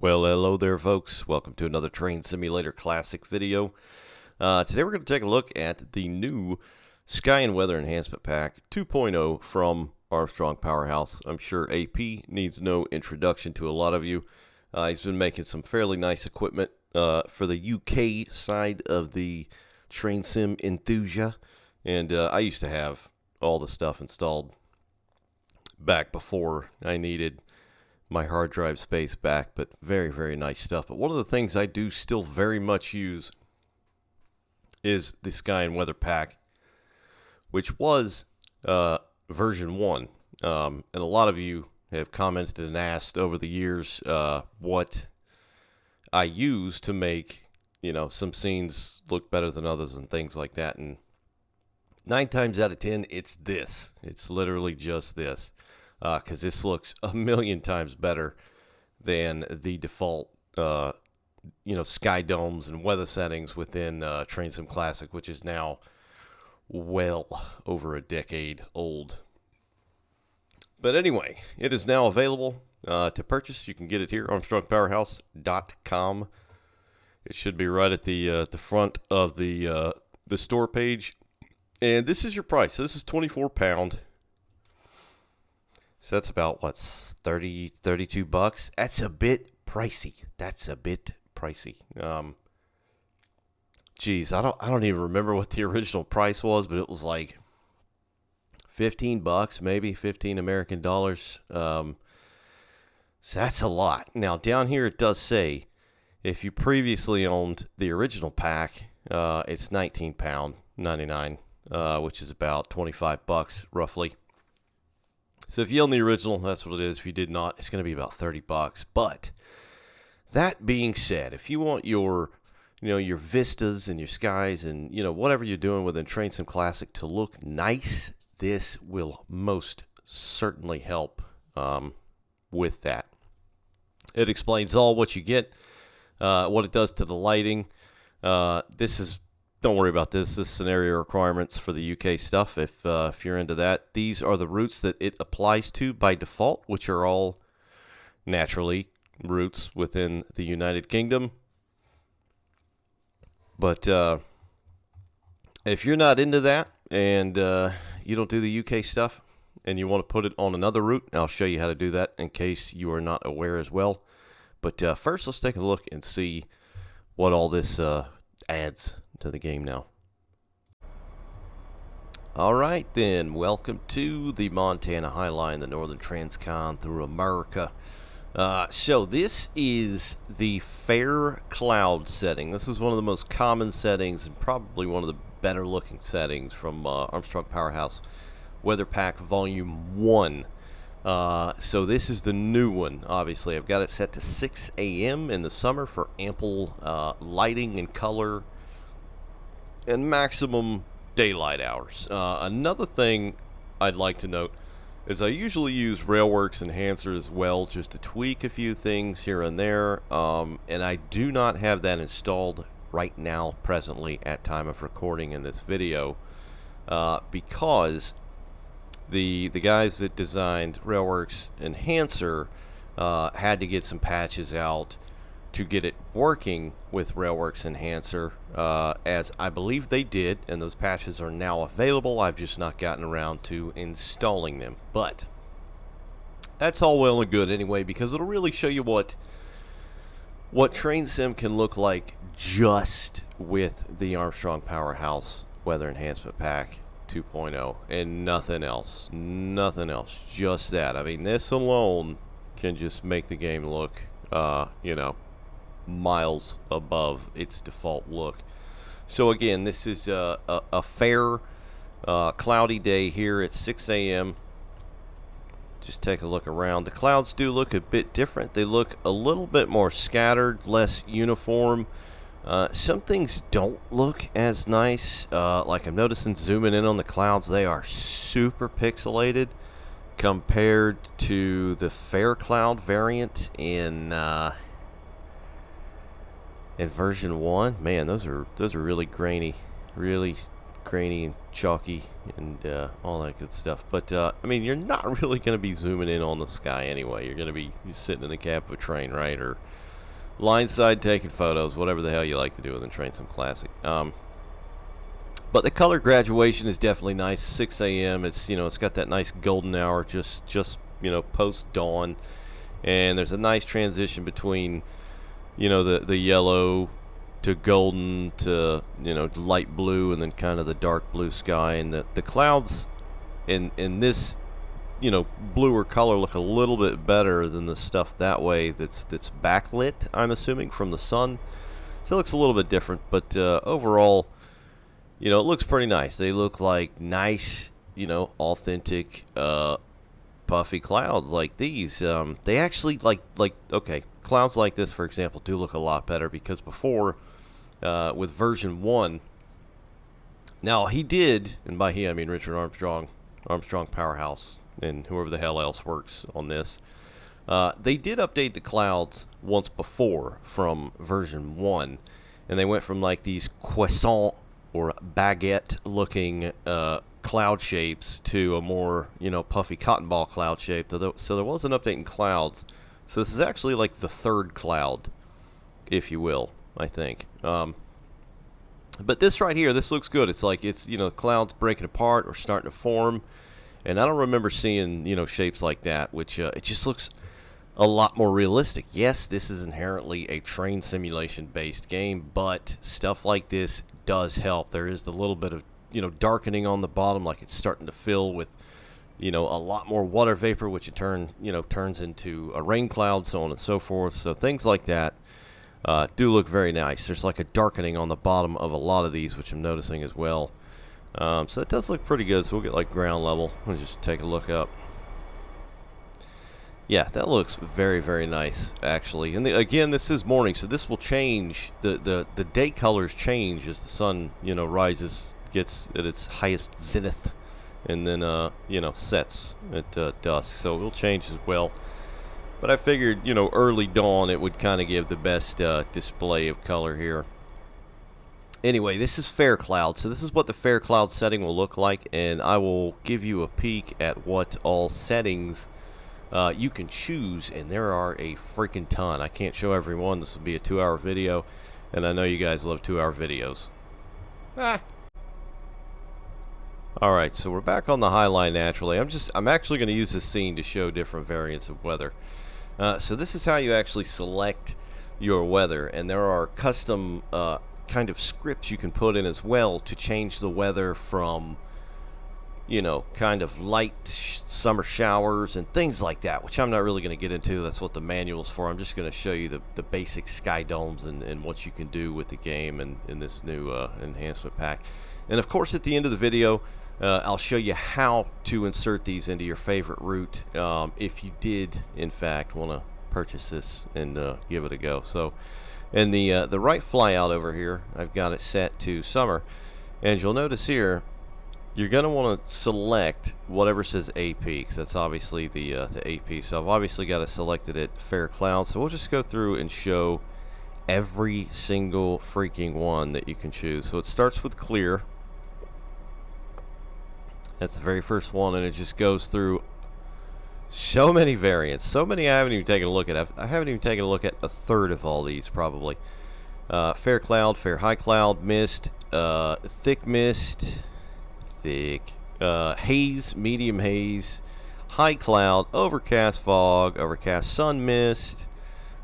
Well, hello there, folks. Welcome to another Train Simulator Classic video. Today we're going to take a look at the new Sky Weather Enhancement Pack 2.0 from Armstrong Powerhouse. I'm sure AP needs no introduction to a lot of you. He's been making some fairly nice equipment for the UK side of the Train Sim enthusia. And I used to have all the stuff installed back before I needed my hard drive space back, but very, very nice stuff. But one of the things I do still very much use is the Sky and Weather Pack, which was version 1. And a lot of you have commented and asked over the years what I use to make, some scenes look better than others and things like that. And 9 times out of 10, it's this. It's literally just this. Because this looks a million times better than the default, sky domes and weather settings within Train Sim Classic, which is now well over a decade old. But anyway, it is now available to purchase. You can get it here, ArmstrongPowerhouse.com. It should be right at the front of the store page. And this is your price. This is £24. So that's about, 32 bucks? That's a bit pricey. Geez, I don't even remember what the original price was, but it was like 15 bucks, maybe 15 American dollars. So that's a lot. Now, down here it does say, if you previously owned the original pack, it's £19.99, which is about 25 bucks, roughly. So if you own the original, that's what it is. If you did not, it's going to be about 30 bucks. But that being said, if you want your vistas and your skies and, whatever you're doing within Train Sim Classic to look nice, this will most certainly help with that. It explains all what you get, what it does to the lighting. Don't worry about this. This is scenario requirements for the UK stuff. If you're into that, these are the routes that it applies to by default, which are all naturally routes within the United Kingdom. But if you're not into that and you don't do the UK stuff and you want to put it on another route, I'll show you how to do that in case you are not aware as well. But first, let's take a look and see what all this adds to the game now. Alright then, welcome to the Montana High Line, the Northern Transcon through America. So this is the fair cloud setting. This is one of the most common settings and probably one of the better looking settings from Armstrong Powerhouse Weather Pack Volume 1. So this is the new one, obviously. I've got it set to 6 a.m. in the summer for ample lighting and color and maximum daylight hours. Another thing I'd like to note is I usually use Railworks Enhancer as well, just to tweak a few things here and there, and I do not have that installed right now, presently, at time of recording in this video, because the guys that designed Railworks Enhancer had to get some patches out to get it working with Railworks Enhancer, as I believe they did, and those patches are now available. I've just not gotten around to installing them, but that's all well and good anyway, because it'll really show you what Train Sim can look like just with the Armstrong Powerhouse Weather Enhancement Pack 2.0 and nothing else, just that. I mean, this alone can just make the game look, miles above its default look. So again, this is a fair cloudy day here at 6 a.m. Just take a look around. The clouds do look a bit different. They look a little bit more scattered, less uniform. Some things don't look as nice. Like I'm noticing zooming in on the clouds, they are super pixelated compared to the fair cloud variant in version 1. Man, those are really grainy and chalky and all that good stuff. But I mean, you're not really going to be zooming in on the sky anyway. You're going to be sitting in the cab of a train, right? Or line side taking photos, whatever the hell you like to do with a Train Sim Classic. But the color graduation is definitely nice. 6 a.m. It's, you know, it's got that nice golden hour, just you know, post dawn, and there's a nice transition between, you know, the yellow to golden to, you know, light blue, and then kind of the dark blue sky, and the clouds in this, you know, bluer color look a little bit better than the stuff that way that's backlit, I'm assuming, from the sun. So it looks a little bit different, but overall, you know, it looks pretty nice. They look like nice, you know, authentic puffy clouds like these. They actually like okay, clouds like this, for example, do look a lot better, because before with version 1, now he did, and by he I mean Richard Armstrong Powerhouse, and whoever the hell else works on this, they did update the clouds once before from version 1, and they went from like these croissant or baguette looking cloud shapes to a more, you know, puffy cotton ball cloud shape. So there was an update in clouds. So this is actually like the third cloud, if you will, I think. But this right here, this looks good. It's like, it's, you know, clouds breaking apart or starting to form. And I don't remember seeing, you know, shapes like that, which it just looks a lot more realistic. Yes, this is inherently a train simulation based game, but stuff like this does help. There is the little bit of, you know, darkening on the bottom, like it's starting to fill with, you know, a lot more water vapor, which in turn, you know, turns into a rain cloud, so on and so forth. So things like that do look very nice. There's like a darkening on the bottom of a lot of these, which I'm noticing as well. So it does look pretty good. So we'll get like ground level. We'll just take a look up. Yeah, that looks very, very nice, actually. And again, this is morning, so this will change. The day colors change as the sun, you know, rises, gets at its highest zenith, and then, you know, sets at dusk. So it'll change as well. But I figured, you know, early dawn, it would kind of give the best display of color here. Anyway, this is fair cloud. So this is what the fair cloud setting will look like, and I will give you a peek at what all settings you can choose, and there are a freaking ton. I can't show every one. This will be a 2-hour video, and I know you guys love 2-hour videos. Alright, so we're back on the high line naturally. I'm actually going to use this scene to show different variants of weather. So this is how you actually select your weather, and there are custom kind of scripts you can put in as well to change the weather from, you know, kind of light summer showers and things like that, which I'm not really going to get into. That's what the manual's for. I'm just going to show you the basic sky domes and what you can do with the game and in this new enhancement pack. And of course, at the end of the video, I'll show you how to insert these into your favorite route if you did, in fact, want to purchase this and give it a go. So, in the right flyout over here, I've got it set to summer, and you'll notice here, you're going to want to select whatever says AP, because that's obviously the AP. So I've obviously got it selected at fair cloud. So we'll just go through and show every single freaking one that you can choose. So it starts with clear. That's the very first one, and it just goes through so many variants. So many I haven't even taken a look at. I haven't even taken a look at a third of all these, probably. Fair cloud, fair high cloud, mist, thick mist, haze, medium haze, high cloud, overcast fog, overcast sun mist,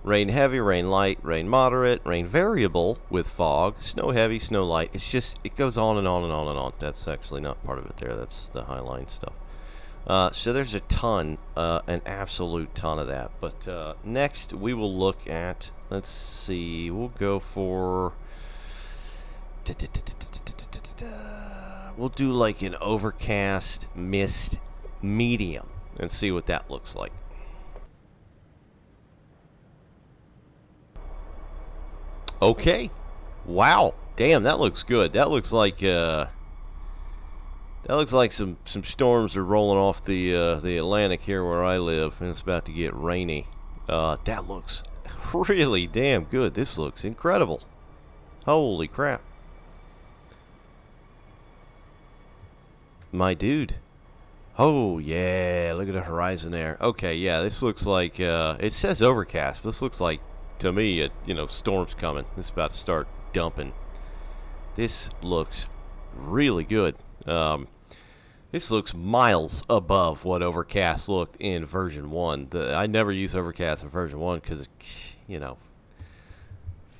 rain heavy, rain light, rain moderate, rain variable with fog, snow heavy, snow light. It's just, it goes on and on and on and on. That's actually not part of it there. That's the highline stuff. So there's a ton, an absolute ton of that. But next we will look at, let's see, we'll go for, we'll do like an overcast mist medium and see what that looks like. Okay. Wow. Damn, that looks good. That looks like some storms are rolling off the Atlantic here where I live, and it's about to get rainy. That looks really damn good. This looks incredible. Holy crap. My dude. Oh yeah, look at the horizon there. Okay, yeah, this looks like it says overcast, but this looks like to me, you know, storm's coming. It's about to start dumping. This looks really good. This looks miles above what Overcast looked in version 1. I never used Overcast in version 1 because, you know,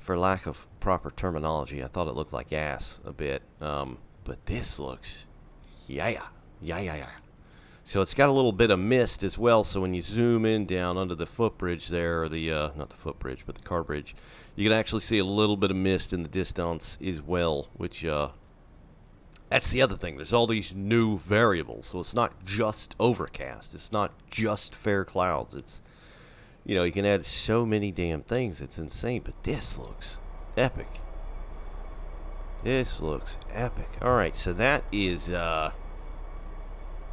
for lack of proper terminology, I thought it looked like ass a bit. But this looks, yeah. So it's got a little bit of mist as well, so when you zoom in down under the footbridge there, or the, not the footbridge, but the car bridge, you can actually see a little bit of mist in the distance as well, which, that's the other thing. There's all these new variables, so it's not just Overcast. It's not just fair clouds. It's, you know, you can add so many damn things. It's insane, but this looks epic. This looks epic. All right, so that is, God,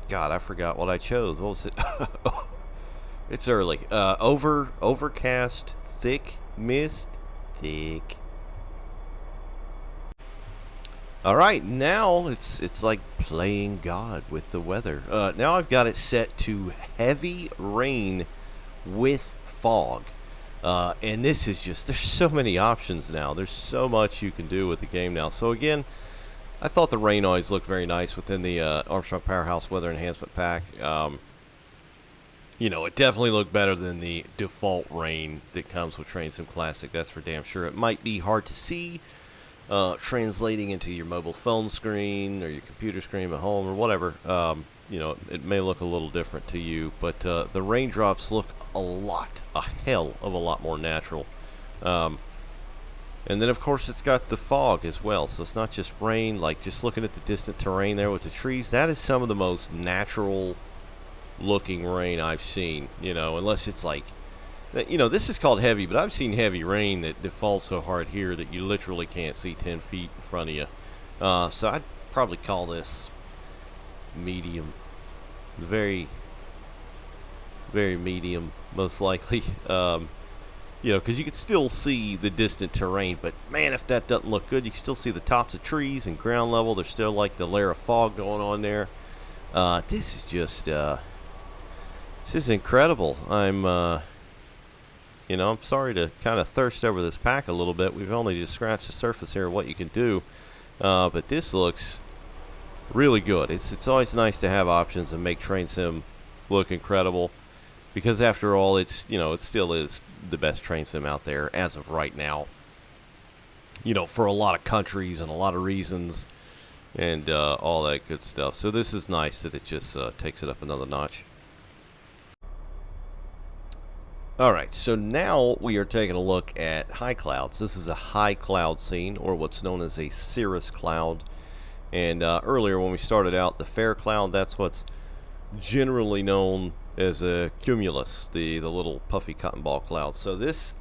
I forgot what I chose. What was it? It's early. Overcast, thick, mist, thick. All right, now it's like playing God with the weather. Now I've got it set to heavy rain with fog. And this is just, there's so many options now. There's so much you can do with the game now. So again, I thought the rain always looked very nice within the Armstrong Powerhouse Weather Enhancement Pack. You know, it definitely looked better than the default rain that comes with Train Sim Classic. That's for damn sure. It might be hard to see translating into your mobile phone screen or your computer screen at home or whatever. You know, it may look a little different to you, but the raindrops look a hell of a lot more natural. And then, of course, it's got the fog as well, so it's not just rain. Like, just looking at the distant terrain there with the trees, that is some of the most natural-looking rain I've seen, you know, unless it's like, you know, this is called heavy, but I've seen heavy rain that falls so hard here that you literally can't see 10 feet in front of you. So I'd probably call this medium. Very, very medium, most likely. You know, because you can still see the distant terrain, but man, if that doesn't look good, you can still see the tops of trees and ground level. There's still like the layer of fog going on there. This is just, this is incredible. You know, I'm sorry to kind of thirst over this pack a little bit. We've only just scratched the surface here of what you can do, but this looks really good. It's always nice to have options and make Train Sim look incredible, because after all, it's, you know, it still is the best train sim out there as of right now, you know, for a lot of countries and a lot of reasons and all that good stuff. So this is nice that it just takes it up another notch. Alright, so now we are taking a look at high clouds. This is a high cloud scene, or what's known as a cirrus cloud. And earlier when we started out, the fair cloud, that's what's generally known as a cumulus, the little puffy cotton ball cloud. So this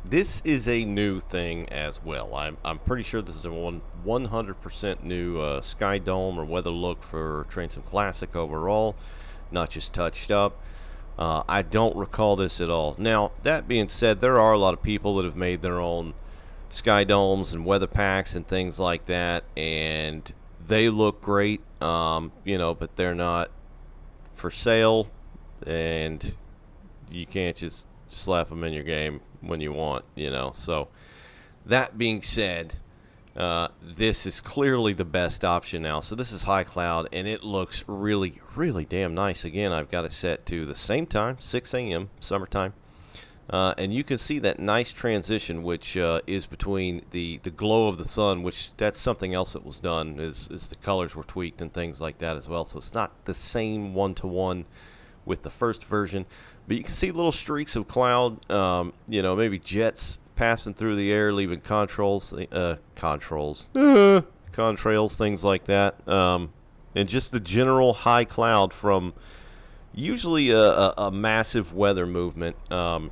is a new thing as well. I'm pretty sure this is a 100% new sky dome or weather look for Train Sim Classic overall, not just touched up. I don't recall this at all. Now, that being said, there are a lot of people that have made their own sky domes and weather packs and things like that, and they look great, you know, but they're not for sale, and you can't just slap them in your game when you want, you know. So that being said, this is clearly the best option now. So this is high cloud, and it looks really, really damn nice. Again, I've got it set to the same time, 6 a.m. summertime, and you can see that nice transition, which is between the glow of the sun, which that's something else that was done, is the colors were tweaked and things like that as well. So it's not the same one-to-one with the first version, but you can see little streaks of cloud, you know, maybe jets passing through the air, leaving contrails, things like that, and just the general high cloud from usually a massive weather movement. And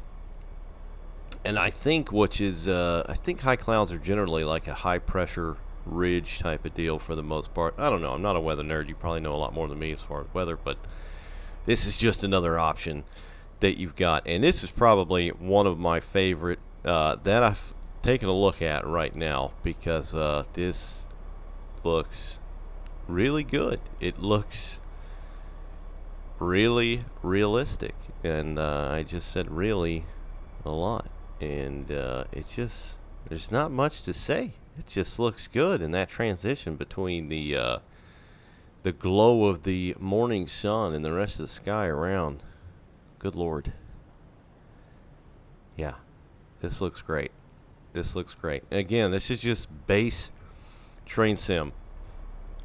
I think I think high clouds are generally like a high pressure ridge type of deal for the most part. I don't know. I'm not a weather nerd. You probably know a lot more than me as far as weather, but this is just another option that you've got. And this is probably one of my favorite that I've taken a look at right now, because this looks really good. It looks really realistic. And I just said really a lot. and there's not much to say. It just looks good, and that transition between the glow of the morning sun and the rest of the sky around. Good Lord. Yeah, this looks great. This looks great. Again, this is just base train sim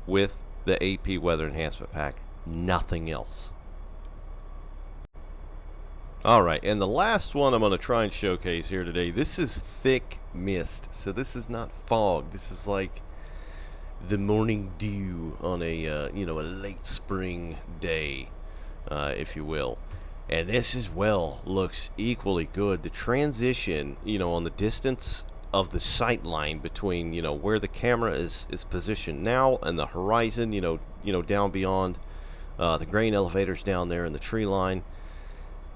with the AP Weather Enhancement Pack. Nothing else. Alright, and the last one I'm going to try and showcase here today, this is thick mist. So this is not fog. This is like the morning dew on a a late spring day, if you will. And this as well looks equally good. The transition, on the distance of the sight line between, where the camera is positioned now and the horizon, down beyond the grain elevators down there and the tree line.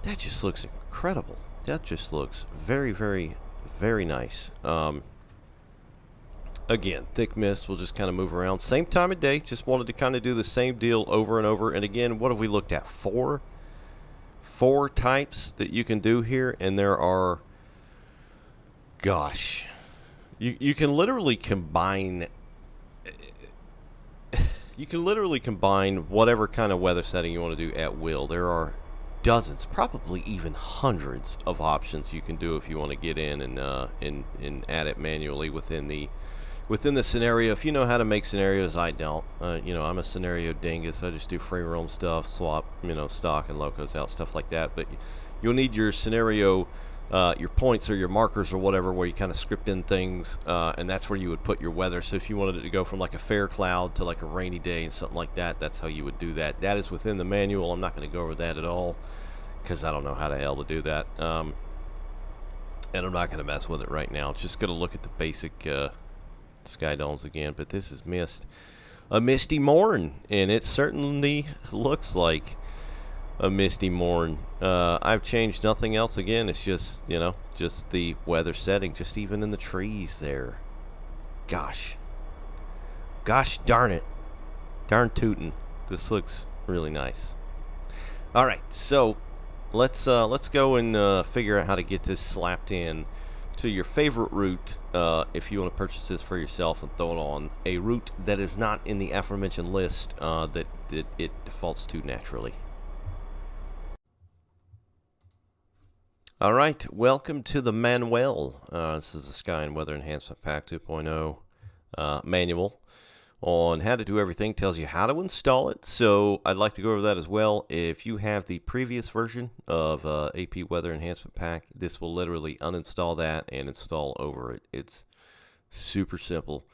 That just looks incredible. That just looks very, very, very nice. Again, thick mist will just kind of move around. Same time of day. Just wanted to kind of do the same deal over and over. And again, what have we looked at? Four types that you can do here. And there are, gosh, you can literally combine... You can literally combine whatever kind of weather setting you want to do at will. There are dozens, probably even hundreds of options you can do if you want to get in and add it manually within the scenario. If you know how to make scenarios, I don't. I'm a scenario dingus. I just do free roam stuff, swap, stock and locos out, stuff like that. But you'll need your scenario, your points or your markers or whatever, where you kind of script in things, and that's where you would put your weather. So if you wanted it to go from like a fair cloud to like a rainy day and something like that, that's how you would do that. That is within the manual. I'm not going to go over that at all because I don't know how the hell to do that. And I'm not going to mess with it right now. Just going to look at the basic sky domes again. But this is a misty morn, and it certainly looks like a misty morn. I've changed nothing else. Again, it's just just the weather setting, just even in the trees there. Gosh darn it, darn tootin', this looks really nice. All right, so let's go and figure out how to get this slapped in to your favorite route, if you want to purchase this for yourself and throw it on a route that is not in the aforementioned list that it defaults to naturally. Alright, welcome to the manual. This is the Sky and Weather Enhancement Pack 2.0 manual on how to do everything. Tells you how to install it, so I'd like to go over that as well. If you have the previous version of AP Weather Enhancement Pack, this will literally uninstall that and install over it. It's super simple.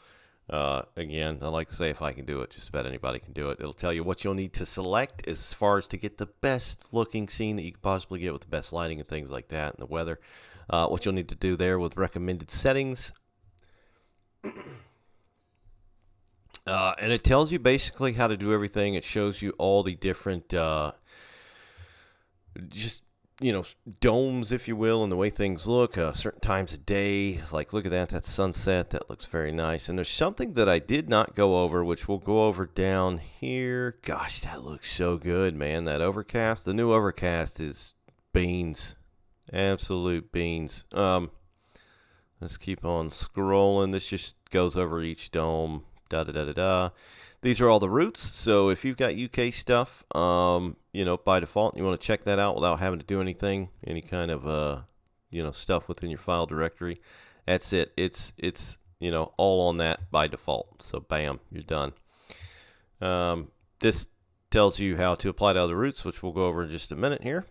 Again, I like to say if I can do it, just about anybody can do it. It'll tell you what you'll need to select as far as to get the best looking scene that you can possibly get with the best lighting and things like that, and the weather. What you'll need to do there with recommended settings. And it tells you basically how to do everything. It shows you all the different domes, if you will, and the way things look, certain times of day. Like, look at that, that's sunset. That looks very nice. And there's something that I did not go over, which we'll go over down here. Gosh, that looks so good, man. That Overcast, the new Overcast is beans. Absolute beans. Let's keep on scrolling. This just goes over each dome. These are all the routes. So if you've got UK stuff, by default, you want to check that out without having to do anything, any kind of, stuff within your file directory. That's it. It's all on that by default. So bam, you're done. This tells you how to apply to other routes, which we'll go over in just a minute here.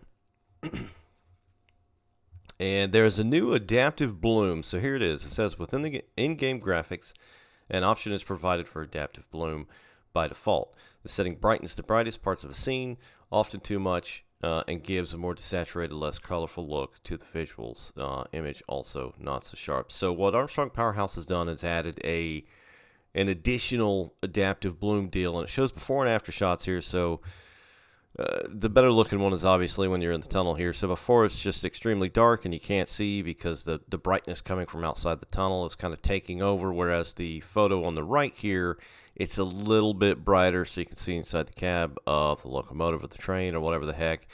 And there's a new adaptive bloom. So here it is. It says within the in-game graphics, an option is provided for adaptive bloom by default. The setting brightens the brightest parts of a scene, often too much, and gives a more desaturated, less colorful look to the visuals. Image also not so sharp. So what Armstrong Powerhouse has done is added an additional adaptive bloom deal, and it shows before and after shots here. So the better looking one is obviously when you're in the tunnel here. So before, it's just extremely dark and you can't see because the brightness coming from outside the tunnel is kind of taking over, whereas the photo on the right here, it's a little bit brighter so you can see inside the cab of the locomotive or the train or whatever the heck.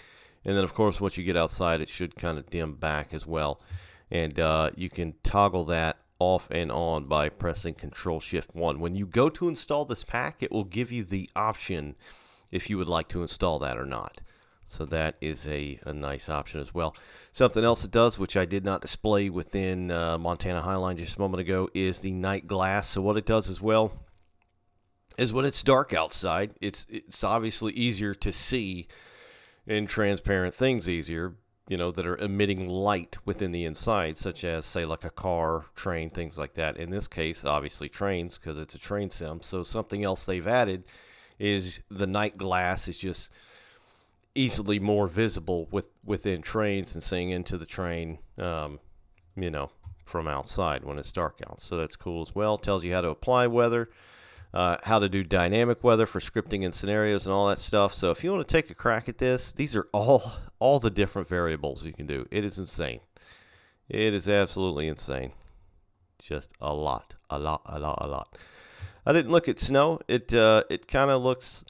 And then of course once you get outside, it should kind of dim back as well. and you can toggle that off and on by pressing Control-Shift-1. When you go to install this pack, it will give you the option if you would like to install that or not. So that is a nice option as well. Something else it does, which I did not display within Montana Highline just a moment ago, is the night glass. So what it does as well is when it's dark outside, it's obviously easier to see in transparent things easier, you know, that are emitting light within the inside, such as, say, like a car, train, things like that. In this case, obviously trains, because it's a train sim. So something else they've added is the night glass is just easily more visible within trains and seeing into the train, you know, from outside when it's dark out. So that's cool as well. Tells you how to apply weather, how to do dynamic weather for scripting and scenarios and all that stuff. So if you want to take a crack at this, these are all the different variables you can do. It is insane. It is absolutely insane. Just a lot. I didn't look at snow. It kind of looks.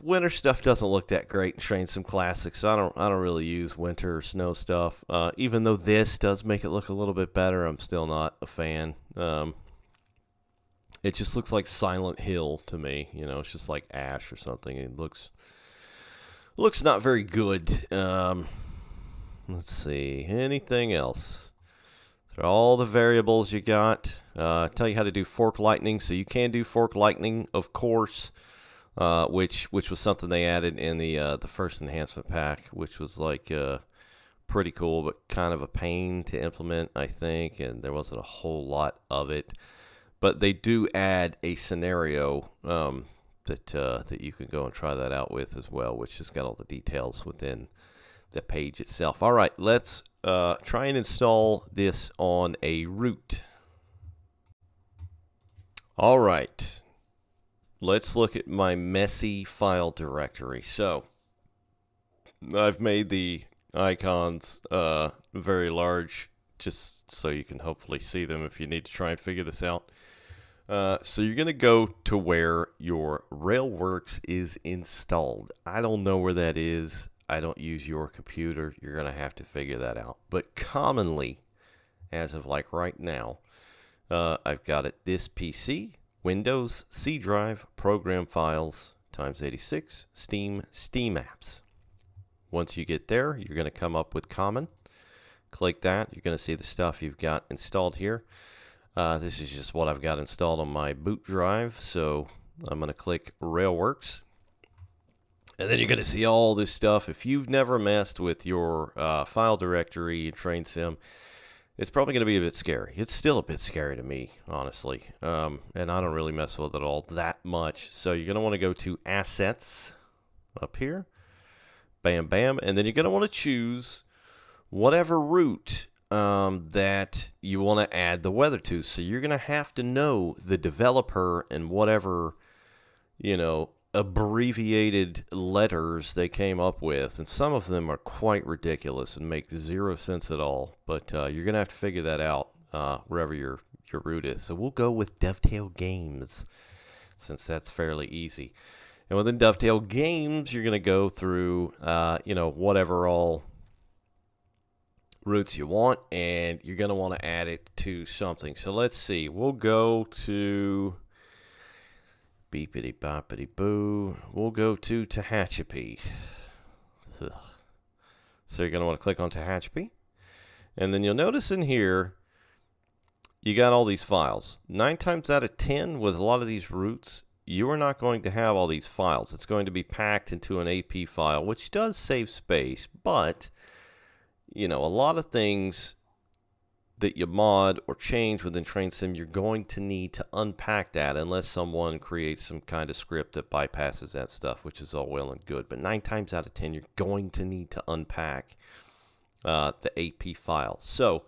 Winter stuff doesn't look that great in Train Sim Classic, so I don't really use winter or snow stuff. Even though this does make it look a little bit better, I'm still not a fan. It just looks like Silent Hill to me. You know, it's just like ash or something. It looks not very good. Let's see. Anything else? So all the variables you got. Tell you how to do fork lightning. So you can do fork lightning, of course, which was something they added in the first enhancement pack, which was like pretty cool, but kind of a pain to implement, I think. And there wasn't a whole lot of it. But they do add a scenario that you can go and try that out with as well, which has got all the details within the page itself. All right, let's try and install this on a route. All right, let's look at my messy file directory. So I've made the icons very large, just so you can hopefully see them if you need to try and figure this out. So you're going to go to where your Railworks is installed. I don't know where that is. I don't use your computer. You're going to have to figure that out. But commonly, as of like right now, I've got it this PC, Windows, C drive, program files, times 86, Steam apps. Once you get there, you're going to come up with common. Click that. You're going to see the stuff you've got installed here. This is just what I've got installed on my boot drive. So I'm going to click Railworks. And then you're going to see all this stuff. If you've never messed with your file directory in Train Sim, it's probably going to be a bit scary. It's still a bit scary to me, honestly. And I don't really mess with it all that much. So you're going to want to go to Assets up here. Bam, bam. And then you're going to want to choose whatever route that you want to add the weather to. So you're going to have to know the developer and whatever, you know, abbreviated letters they came up with. And some of them are quite ridiculous and make zero sense at all. But you're going to have to figure that out wherever your route is. So we'll go with Dovetail Games, since that's fairly easy. And within Dovetail Games, you're going to go through, you know, whatever all routes you want, and you're going to want to add it to something. So let's see. We'll go to beepity boppity boo. We'll go to Tehachapi. So you're going to want to click on Tehachapi. And then you'll notice in here, you got all these files. 9 times out of 10 with a lot of these routes, you are not going to have all these files. It's going to be packed into an AP file, which does save space, but you know, a lot of things that you mod or change within Train Sim, you're going to need to unpack that unless someone creates some kind of script that bypasses that stuff, which is all well and good. But 9 times out of 10, you're going to need to unpack the AP file. So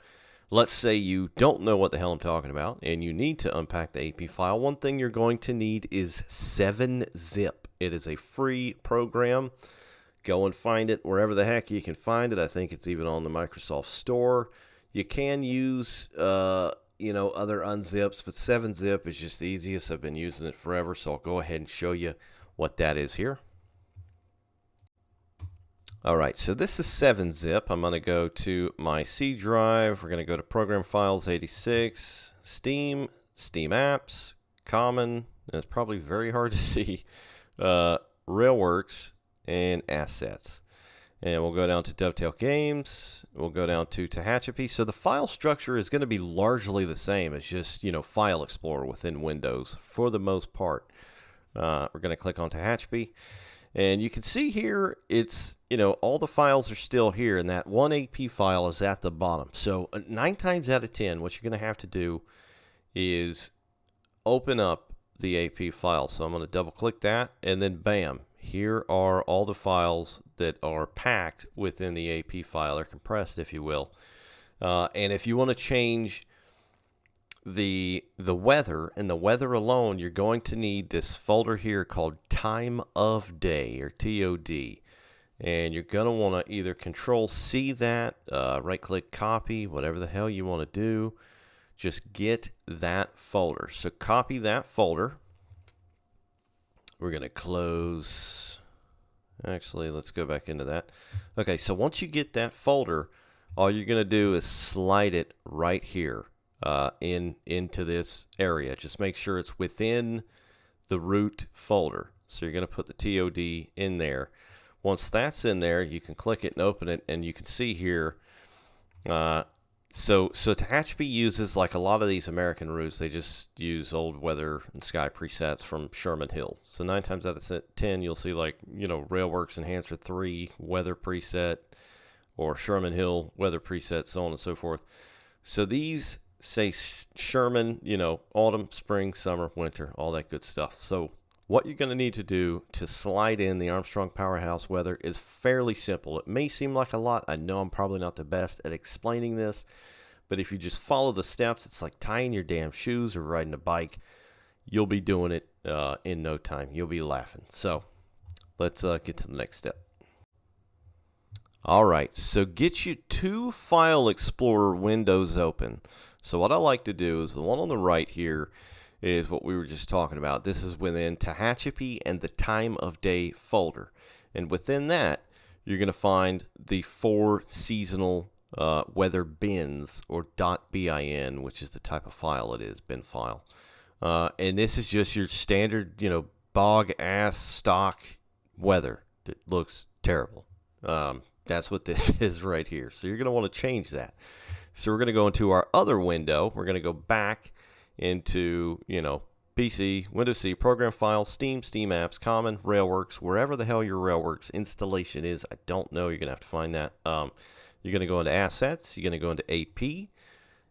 let's say you don't know what the hell I'm talking about and you need to unpack the AP file. One thing you're going to need is 7-zip. It is a free program. Go and find it wherever the heck you can find it. I think it's even on the Microsoft Store. You can use, you know, other unzips, but 7-zip is just the easiest. I've been using it forever, so I'll go ahead and show you what that is here. All right, so this is 7-zip. I'm going to go to my C drive. We're going to go to Program Files 86, Steam, Steam Apps, Common, and it's probably very hard to see, Railworks, and Assets. And we'll go down to Dovetail Games. We'll go down to Tehachapi. So the file structure is going to be largely the same. It's just, File Explorer within Windows for the most part. We're going to click on Tehachapi. And you can see here, it's, all the files are still here, and that one AP file is at the bottom. So 9 times out of 10, what you're going to have to do is open up the AP file. So I'm going to double click that, and then bam, here are all the files that are packed within the AP file, or compressed, if you will. And if you want to change the weather and the weather alone, you're going to need this folder here called Time of Day, or TOD. And you're going to want to either Control C that, right click copy, whatever the hell you want to do. Just get that folder. So copy that folder. We're going to close. Actually, let's go back into that. Okay, so once you get that folder, all you're going to do is slide it right here. Into this area. Just make sure it's within the root folder. So you're going to put the TOD in there. Once that's in there, you can click it and open it, and you can see here. So Tehachapi uses, like a lot of these American routes, they just use old weather and sky presets from Sherman Hill. So 9 times out of 10, you'll see Railworks Enhancer 3 weather preset, or Sherman Hill weather preset, so on and so forth. So these say Sherman, autumn, spring, summer, winter, all that good stuff. So what you're going to need to do to slide in the Armstrong Powerhouse weather is fairly simple. It may seem like a lot. I know I'm probably not the best at explaining this, but if you just follow the steps, it's like tying your damn shoes or riding a bike. You'll be doing it in no time. You'll be laughing. So let's get to the next step. All right, so get you 2 File Explorer windows open. So what I like to do is the one on the right here is what we were just talking about. This is within Tehachapi and the Time of Day folder. And within that, you're going to find the 4 seasonal weather bins, or .bin, which is the type of file it is, bin file. And this is just your standard, bog-ass stock weather that looks terrible. That's what this is right here. So you're going to want to change that. So we're going to go into our other window. We're going to go back into, PC, Windows C, Program Files, Steam, Steam Apps, Common, Railworks, wherever the hell your Railworks installation is. I don't know. You're going to have to find that. You're going to go into Assets. You're going to go into AP.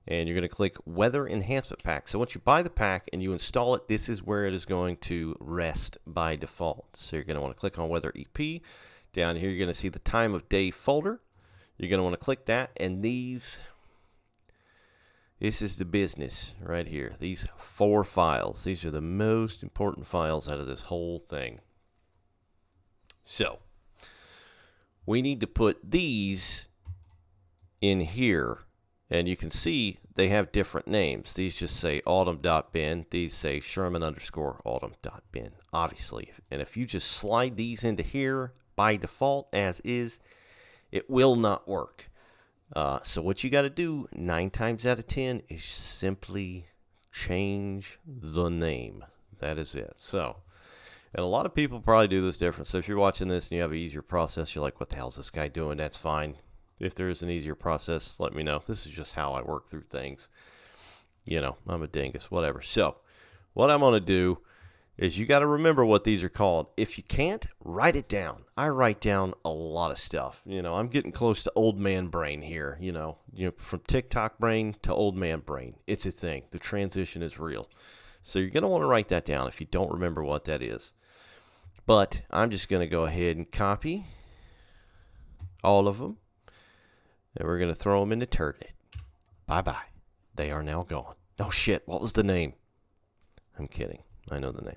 And you're going to click Weather Enhancement Pack. So once you buy the pack and you install it, this is where it is going to rest by default. So you're going to want to click on Weather EP. Down here, you're going to see the Time of Day folder. You're going to want to click that. And this is the business right here. These 4 files. These are the most important files out of this whole thing. So we need to put these in here. And you can see they have different names. These just say autumn.bin. These say Sherman_autumn.bin, obviously. And if you just slide these into here by default as is, it will not work. So what you got to do 9 times out of 10 is simply change the name. That is it. So, and a lot of people probably do this different. So if you're watching this and you have an easier process, you're like, what the hell is this guy doing? That's fine. If there is an easier process, let me know. This is just how I work through things. I'm a dingus, whatever. So what I'm going to do is you got to remember what these are called. If you can't, write it down. I write down a lot of stuff. I'm getting close to old man brain here. From TikTok brain to old man brain. It's a thing. The transition is real. So you're going to want to write that down if you don't remember what that is. But I'm just going to go ahead and copy all of them. And we're going to throw them into Turdet. Bye-bye. They are now gone. Oh, shit. What was the name? I'm kidding. I know the name.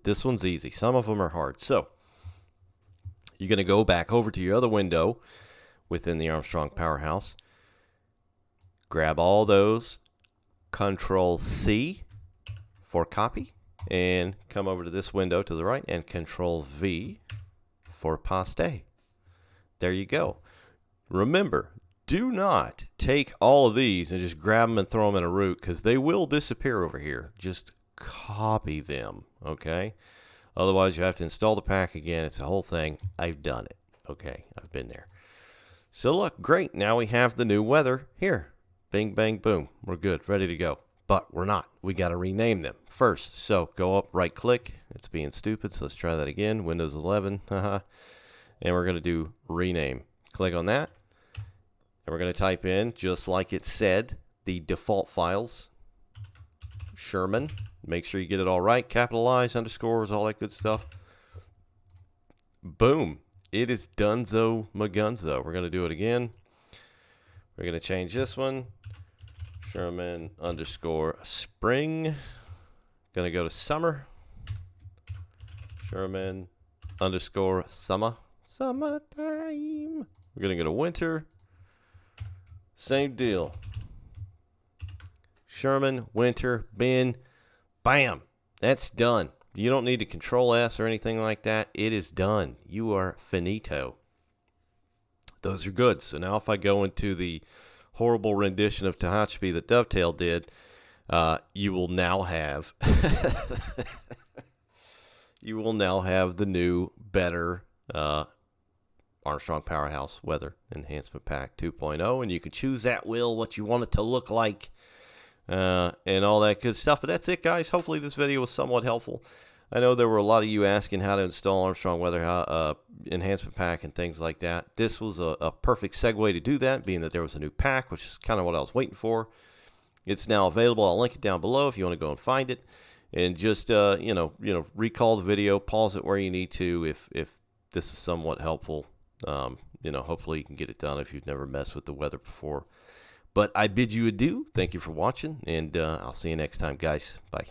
This one's easy. Some of them are hard. So, you're going to go back over to your other window within the Armstrong Powerhouse. Grab all those. Control-C for copy. And come over to this window to the right and Control-V for paste. there you go. Remember, do not take all of these and just grab them and throw them in a root, because they will disappear over here. Just copy them, okay? Otherwise, you have to install the pack again. It's a whole thing. I've done it, okay? I've been there. So look, great. Now we have the new weather here. Bing, bang, boom. We're good, ready to go. But we're not. We got to rename them first. So go up, right click. It's being stupid, so let's try that again. Windows 11, and we're going to do rename. Click on that, and we're going to type in, just like it said, the default files. Sherman. Make sure you get it all right. Capitalize, underscores, all that good stuff. Boom. It is donezo magunzo. We're going to do it again. We're going to change this one. Sherman underscore spring. Going to go to summer. Sherman underscore summer. Summertime. We're going to go to winter. Same deal. Sherman, winter, bin, bam. That's done. You don't need to control S or anything like that. It is done. You are finito. Those are good. So now if I go into the horrible rendition of Tehachapi that Dovetail did, you will now have the new, better Armstrong Powerhouse Weather Enhancement Pack 2.0, and you can choose at will what you want it to look like. And all that good stuff. But that's it, guys. Hopefully this video was somewhat helpful. I know there were a lot of you asking how to install Armstrong Weather Enhancement Pack and things like that. This was a perfect segue to do that, being that there was a new pack, which is kind of what I was waiting for. It's now available. I'll link it down below if you want to go and find it. And just recall the video, pause it where you need to if this is somewhat helpful. Hopefully you can get it done if you've never messed with the weather before. But I bid you adieu. Thank you for watching, and I'll see you next time, guys. Bye.